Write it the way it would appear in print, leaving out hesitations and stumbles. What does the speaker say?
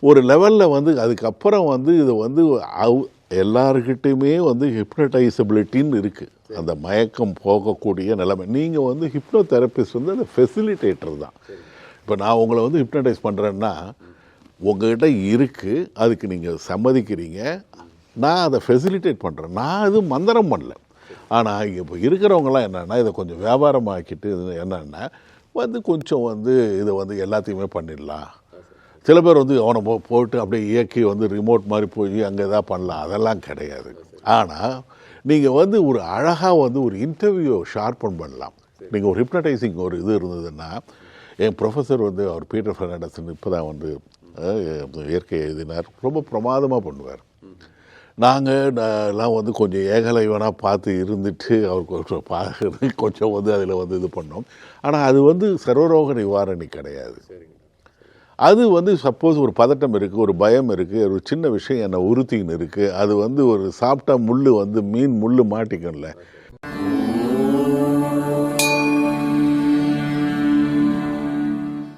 ஒரு லெவலில் வந்து அதுக்கப்புறம் வந்து இது வந்து எல்லாருக்கிட்டையுமே வந்து ஹிப்னடைசபிலிட்டின்னு இருக்குது. அந்த மயக்கம் போகக்கூடிய நிலைமை. நீங்கள் வந்து ஹிப்னோ தெரபிஸ்ட் வந்து அந்த ஃபெசிலிட்டேட்டர் தான். இப்போ நான் உங்களை வந்து ஹிப்னடைஸ் பண்ணுறேன்னா உங்கள்கிட்ட இருக்குது, அதுக்கு நீங்கள் சம்மதிக்கிறீங்க, நான் அதை ஃபெசிலிட்டேட் பண்ணுறேன். நான் அது மந்திரம் பண்ணல. ஆனால் இப்போ இருக்கிறவங்களாம் என்னென்னா இதை கொஞ்சம் வியாபாரமாக்கிட்டு என்னென்னா வந்து கொஞ்சம் வந்து இதை வந்து எல்லாத்தையுமே பண்ணிடலாம். சில பேர் வந்து அவனை போட்டு அப்படியே இயக்கி வந்து ரிமோட் மாதிரி போய் அங்கே எதாவது பண்ணலாம். அதெல்லாம் கிடையாது. ஆனால் நீங்கள் வந்து ஒரு அழகாக வந்து ஒரு இன்டர்வியூ ஷார்பன் பண்ணலாம். நீங்கள் ஒரு ஹிப்னடைசிங் ஒரு இது இருந்ததுன்னா, என் ப்ரொஃபஸர் வந்து அவர் பீட்டர் ஃபெர்னாண்டஸ்ன்னு இப்போ தான் வந்து இயற்கை எழுதினார். ரொம்ப பிரமாதமாக பண்ணுவார். நாங்கள்லாம் வந்து கொஞ்சம் ஏகலைவனாக பார்த்து இருந்துட்டு அவருக்கு கொஞ்சம் வந்து அதில் வந்து இது பண்ணோம். ஆனால் அது வந்து சர்வரோக நிவாரணி கிடையாது. அது வந்து சப்போஸ் ஒரு பதட்டம் இருக்குது, ஒரு பயம் இருக்குது, ஒரு சின்ன விஷயம் என்னை உறுத்தின்னு இருக்குது, அது வந்து ஒரு சாப்பிட்டா முள் வந்து மீன் முள் மாட்டிக்கும்ல.